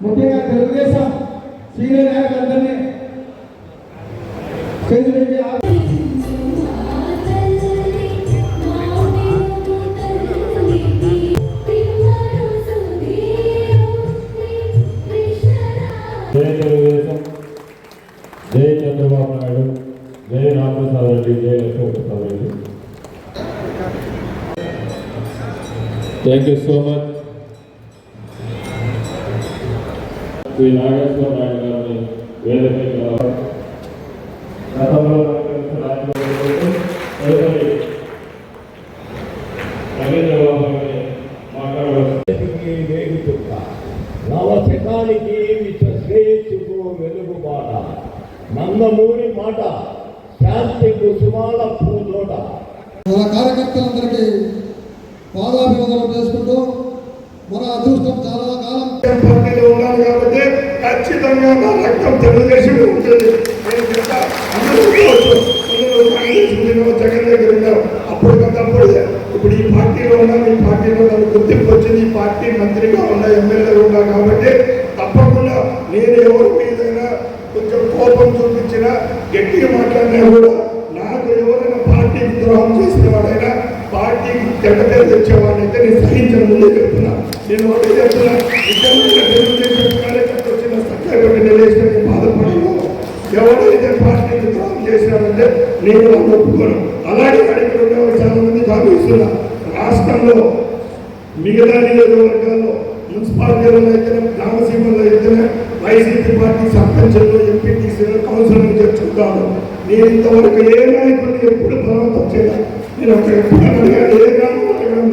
ముఖ్యంగా తెలుగుదేశం సీనియర్ నాయకులందరినీ జై తెలుగుదేశం, జై చంద్రబాబు నాయుడు, జై రామప్రసాద్ రెడ్డి, జై Lakshmiprasad Reddy. Thank you so much. Shri Nageswara Naidu గారిని వేదికపై గతంలో నవశకానికి విశ్వేచ్ఛకు వెలుగుబాట నందమూరి మాట శాంతి కుసుమాల పూతోట. మన కార్యకర్తలందరికీ పాదాభివందనం చేసుకుంటూ మన అదృష్టం చాలా కాలం పార్టీలో ఉన్నాను కాబట్టి ఖచ్చితంగా నా రక్తం తెలుగుదేశం ఉంటుంది. జగన్ దగ్గర ఉన్నావు అప్పటికప్పుడు. ఇప్పుడు ఈ పార్టీలో ఉన్నాను, ఈ పార్టీలో నన్ను గుర్తింపు వచ్చింది, ఈ పార్టీ మంత్రిగా ఉన్నా, ఎమ్మెల్యేగా ఉన్నా కాబట్టి తప్పకుండా నేను ఎవరి మీదైనా కొంచెం కోపం చూపించినా, గట్టిగా మాట్లాడినా కూడా నాకు ఎవరైనా పార్టీకి ద్రోహం చేసిన వాడైనా, పార్టీకి చెడ్డపేరు తెచ్చేవాడైతే నేను సహించిన ముందే చెప్తున్నా. నేను ఒకటి చెప్తున్నా, నిజంగా తెలుగుదేశం కార్యకర్త వచ్చిన సత్యాగ్రహ నిలేసిన బాధపడను. ఎవరైతే పార్టీకి ద్రోహం చేశారంటే నేను వాళ్ళు ఒప్పుకోను. అలాగే అడిగి చాలా మంది భావిస్తున్నా. రాష్ట్రంలో మిగతా నియోజకవర్గాల్లో మున్సిపాలిటీలో అయితేనే, గ్రామసీమల్లో అయితేనే వైసీపీ పార్టీ సర్పంచులు, ఎంపీటీసీలు, కౌన్సిలర్లు చర్చించాను. నేను ఇంతవరకు ఏ నాయకుడిని ఎప్పుడు బలవంతం చేయాలి. నేను ఒక ఎప్పుడు అడిగాను, ఏ గ్రామంలో అడగడం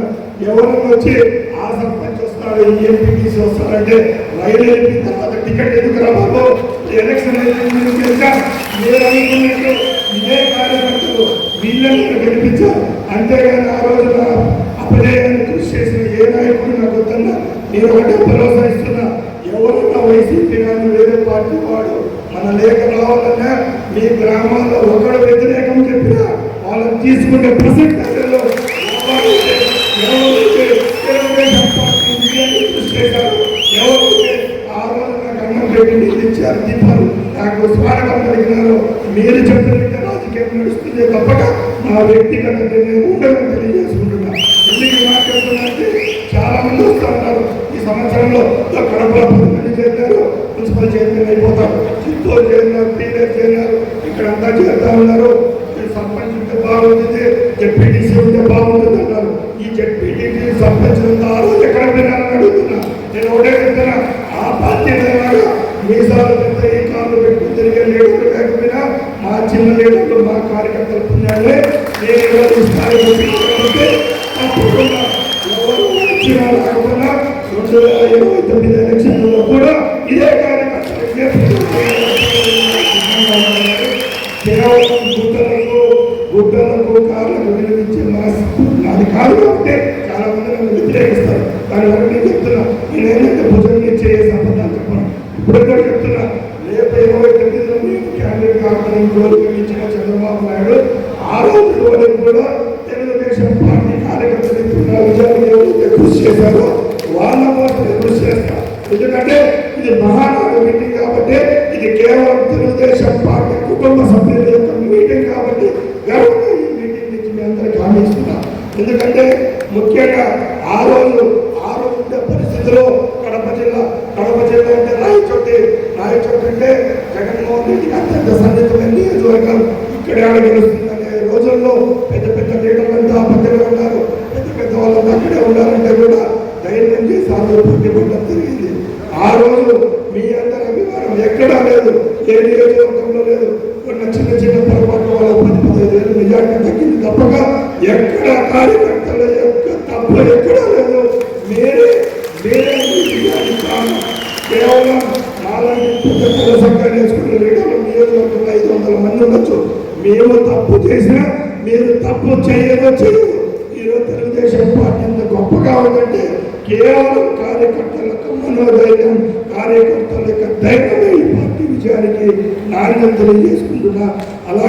ఎవరైనా వచ్చి ఆ సర్పంచ్ వస్తాడు, ఈ ఎంపీటీసీ వస్తారంటే రైలు వెళ్ళిన తర్వాత టికెట్ ఎందుకు రాబాబు, ఎలక్షన్ అయిపోయింది మీరు అనుకున్నట్టు ఇదే కార్యకర్తలు వీళ్ళని గెలిపించారు. అంతేగాని ఆ రోజున అపజయాన్ని కృషి చేసిన ఏ నాయకుడు నాకు వద్దన్నా నేను ఒకటే భరోసా ఇస్తున్నా. ఎవరైనా వైసీపీ కానీ వేరే పార్టీ వాడు మన లేఖ రావాలన్నా మీ గ్రామాల్లో ఒకడు వ్యతిరేకం చెప్పినా వాళ్ళని తీసుకునే ప్రసక్తి ఎవరైతే తెలుగుదేశం పార్టీ కృషి చేశారు, ఎవరైతే ఆ రోజు నాకు అన్నం పెట్టి నీళ్ళు ఇచ్చారు, దీపాలు నాకు స్వాగతం కలిగినారు, మీరు చెప్పిన రాజకీయం నడుస్తుంది తప్పక నా వ్యక్తిగత నిర్ణయం ఉండదని తెలియజేసుకుంటున్నా. ఎందుకు మాట్లాడుతున్నారంటే చాలా మంది వస్తూ ఉన్నారు. ఈ సంవత్సరంలో కడపలో 10 మంది చేరినారు, మున్సిపల్ చైర్మన్ అయిపోతారు, చిత్తూరు చేరినారు, టీడర్ చేరినారు, ఇక్కడంతా చేరుతా ఉన్నారు. సర్పంచ్ ఉంటే బాగుంటుంది, జెడ్పీటీసీ ఉంటే బాగుంటుంది అన్నారు. ఈ జెడ్పీటీసీ సర్పంచ్ ఆ రోజు ఎక్కడ వినాలని అడుగుతున్నా. నేను ఒకటే చెప్తున్నా, ఆ పార్టీ మీసాలు పెద్ద ఈ కార్లు పెట్టుకుని తిరిగే లీడర్లు లేకపోయినా మా చిన్న లీడర్లు, మా కార్యకర్తల పుణ్యాలే నేను ఈరోజు స్థాయి చూపించకపోతే తప్పకుండా ఎవరు వచ్చినా రాకపోయినా 2029 ఎలక్షన్లలో కూడా ఇదే కార్యకర్తలు కేవలం గుడ్డలకు కార్లకు విలువించే అది కాదు కాబట్టి చాలా మంది నన్ను వ్యతిరేకిస్తారు. దానివల్ల నేను చెప్తున్నా, నేనేంటంటే భుజం చేసే సంబంధాలు చెప్పాను. ఇప్పుడు కూడా చెప్తున్నా, రేపు 29లో నేను క్యాండిడేట్ కావాలని గౌరవించిన చంద్రబాబు నాయుడు ఆ రోజు వరకు కూడా తెలుగుదేశం పార్టీ కార్యకర్తలు విజయాన్ని కృషి చేశారో వాళ్ళ కోసం కృషి చేస్తారు. ఎందుకంటే ఇది మహానాడు మీటింగ్ కాబట్టి, ఇది కేవలం తెలుగుదేశం పార్టీ కుటుంబ సభ్యుల యొక్క మీటింగ్ కాబట్టి గర్వంగా ఈ మీటింగ్ నుంచి మీ అందరికీ హామీ ఇస్తున్నా. ఎందుకంటే ముఖ్యంగా ఆ రోజు ఉండే పరిస్థితిలో కడప జిల్లా అంటే రాయచోటి అంటే జగన్మోహన్ రెడ్డికి అత్యంత సన్నిహితమైన నియోజకవర్గం. ఇక్కడ గెలుస్తుందనే రోజుల్లో పెద్ద పెద్ద లీడర్లంతా పక్కనే ఉన్నారు, పెద్ద వాళ్ళంతా అక్కడే ఉండాలంటే కూడా ధైర్యం చేసి ఆ రోజు పోటీ పడడం జరిగింది. ఆ రోజు మీ అందరి అభిమానం ఎక్కడా లేదు, ఏ నియోజకవర్గంలో లేదు. కొన్ని చిన్న పొరపాటు వల్ల 10-15 మెజార్టీ తగ్గింది తప్పక ఎక్కడ కార్యకర్తల యొక్క తప్పు ఎక్కడా లేదు. మీరే కేవలం నాలుగు సంఘాలు వేసుకున్న లీడర్లు నియోజకవర్గంలో 500 మంది ఉండొచ్చు. మేము తప్పు చేసినా మీరు తప్పు చేయరు. ఈరోజు తెలుగుదేశం పార్టీ ఇంత గొప్పగా ఉందంటే కేవలం కార్యకర్తలకు మనోధైర్యం, కార్యకర్తల యొక్క ధైర్యమే ఈ పార్టీ విజయానికి నాణ్యం తెలియజేసుకుంటున్నా. అలా